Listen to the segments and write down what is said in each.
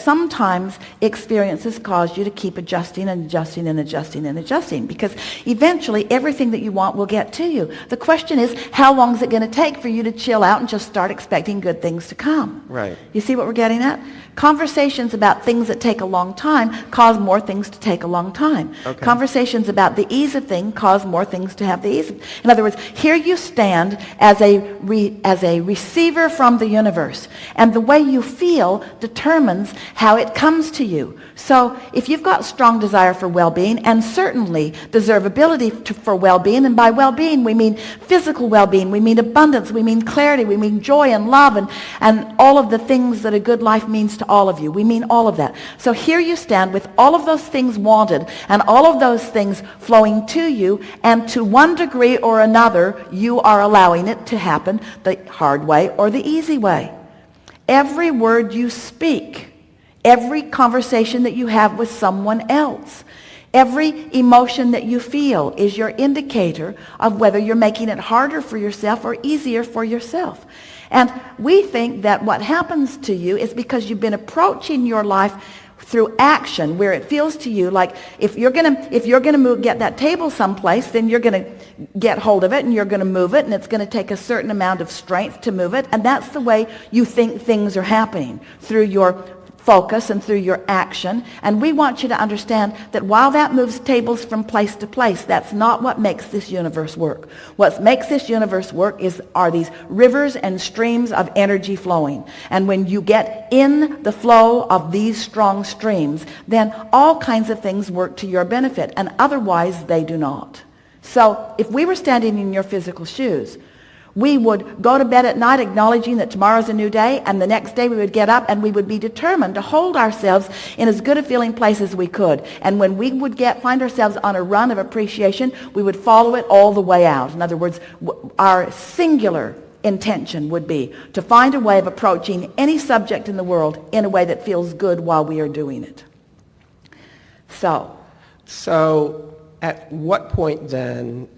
sometimes experiences cause you to keep adjusting and adjusting and adjusting and adjusting, because eventually everything that you want will get to you. The question is, how long is it going to take for you to chill out and just start expecting good things to come? Right. You see what we're getting at? Conversations about things that take a long time cause more things to take a long time. Okay. Conversations about the ease of thing cause more things to have the ease of. In other words, here you stand as a receiver from the universe, and the way you feel determines how it comes to you. So if you've got strong desire for well-being, and certainly deservability for well-being, and by well-being we mean physical well-being, we mean abundance, we mean clarity, we mean joy and love, and all of the things that a good life means to all of you. We mean all of that. So here you stand with all of those things wanted and all of those things flowing to you, and to one degree or another you are allowing it to happen the hard way or the easy way. Every word you speak, every conversation that you have with someone else, every emotion that you feel is your indicator of whether you're making it harder for yourself or easier for yourself. And we think that what happens to you is because you've been approaching your life through action, where it feels to you like if you're gonna get that table someplace, then you're gonna get hold of it and you're gonna move it, and it's gonna take a certain amount of strength to move it, and that's the way you think things are happening, through your focus and through your action. And we want you to understand that while that moves tables from place to place, that's not what makes this universe work. What makes this universe work are these rivers and streams of energy flowing. And when you get in the flow of these strong streams, then all kinds of things work to your benefit, and otherwise they do not. So if we were standing in your physical shoes, we would go to bed at night acknowledging that tomorrow's a new day, and the next day we would get up and we would be determined to hold ourselves in as good a feeling place as we could. And when we would find ourselves on a run of appreciation, we would follow it all the way out. In other words, our singular intention would be to find a way of approaching any subject in the world in a way that feels good while we are doing it. So at what point then,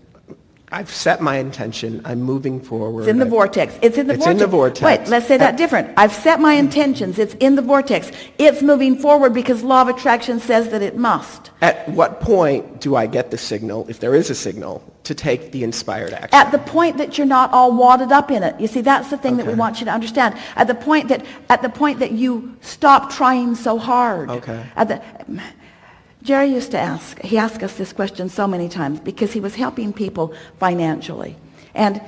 I've set my intention, I'm moving forward. It's in the vortex. It's in the vortex. Wait, let's say that different. I've set my intentions. It's in the vortex. It's moving forward because law of attraction says that it must. At what point do I get the signal, if there is a signal, to take the inspired action? At the point that you're not all wadded up in it. You see, that's the thing that we want you to understand. At the point that you stop trying so hard. Okay. Jerry used to ask us this question so many times because he was helping people financially. And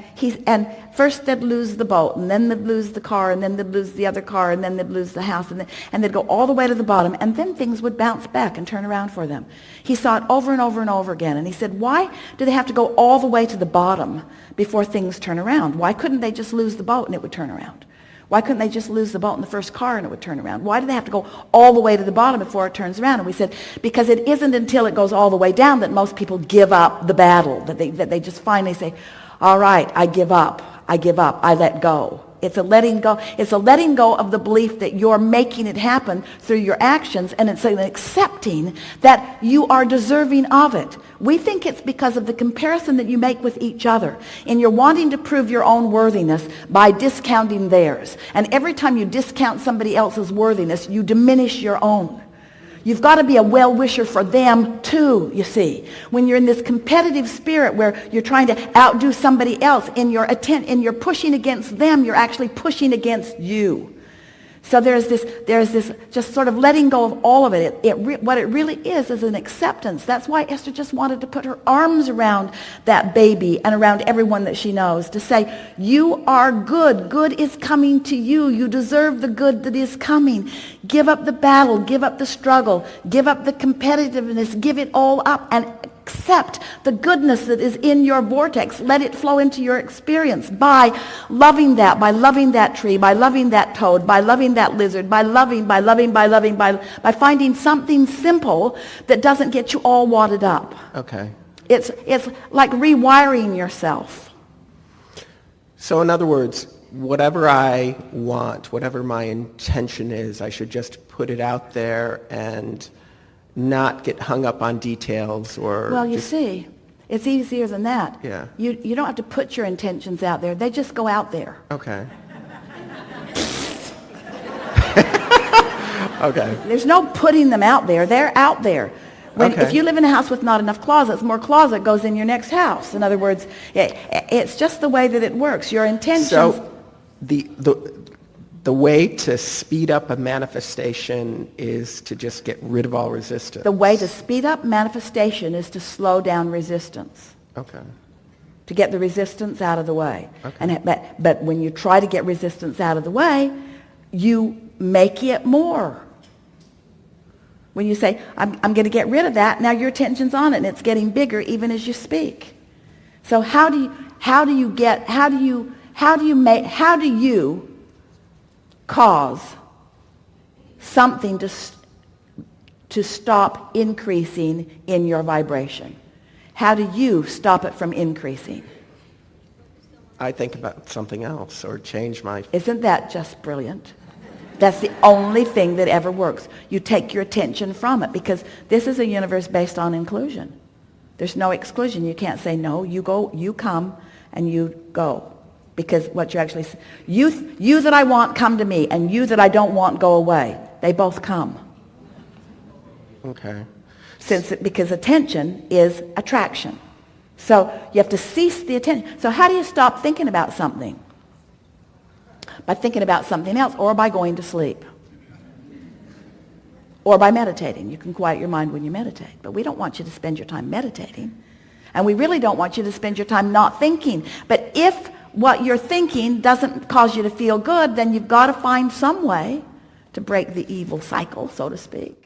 first they'd lose the boat, and then they'd lose the car, and then they'd lose the other car, and then they'd lose the house, and they'd go all the way to the bottom, and then things would bounce back and turn around for them. He saw it over and over and over again, and he said, why do they have to go all the way to the bottom before things turn around? Why couldn't they just lose the boat and it would turn around? Why couldn't they just lose the boat in the first car and it would turn around? Why do they have to go all the way to the bottom before it turns around? And we said, because it isn't until it goes all the way down that most people give up the battle, that they just finally say, all right, I give up, I let go. It's a letting go. It's a letting go of the belief that you're making it happen through your actions, and it's an accepting that you are deserving of it. We think it's because of the comparison that you make with each other, and you're wanting to prove your own worthiness by discounting theirs. And every time you discount somebody else's worthiness, you diminish your own. You've got to be a well-wisher for them too, you see. When you're in this competitive spirit where you're trying to outdo somebody else, in your pushing against them, you're actually pushing against you. So there's this just sort of letting go of all of it. What it really is an acceptance. That's why Esther just wanted to put her arms around that baby and around everyone that she knows, to say, you are good. Good is coming to you. You deserve the good that is coming. Give up the battle. Give up the struggle. Give up the competitiveness. Give it all up and accept the goodness that is in your vortex. Let it flow into your experience by loving that tree, by loving that toad, by loving that lizard, by finding something simple that doesn't get you all wadded up. Okay. It's like rewiring yourself. So in other words, whatever I want, whatever my intention is, I should just put it out there and not get hung up on details or... Well, you see, it's easier than that. Yeah. You don't have to put your intentions out there. They just go out there. Okay. Okay. There's no putting them out there. They're out there. Okay. If you live in a house with not enough closets, more closet goes in your next house. In other words, it's just the way that it works. Your intentions... So the way to speed up a manifestation is to just get rid of all resistance. The way to speed up manifestation is to slow down resistance. Okay. To get the resistance out of the way. Okay. But when you try to get resistance out of the way, you make it more. When you say, I'm going to get rid of that, now your attention's on it and it's getting bigger even as you speak. So how do you cause something to stop increasing in your vibration? How do you stop it from increasing? I think about something else or change my... Isn't that just brilliant? That's the only thing that ever works. You take your attention from it because this is a universe based on inclusion. There's no exclusion. You can't say no. You go, you come, and you go. Because what you actually say, you that I want come to me, and you that I don't want go away. They both come. Okay. Because attention is attraction. So you have to cease the attention. So how do you stop thinking about something? By thinking about something else, or by going to sleep. Or by meditating. You can quiet your mind when you meditate. But we don't want you to spend your time meditating. And we really don't want you to spend your time not thinking. But if what you're thinking doesn't cause you to feel good, then you've got to find some way to break the evil cycle, so to speak.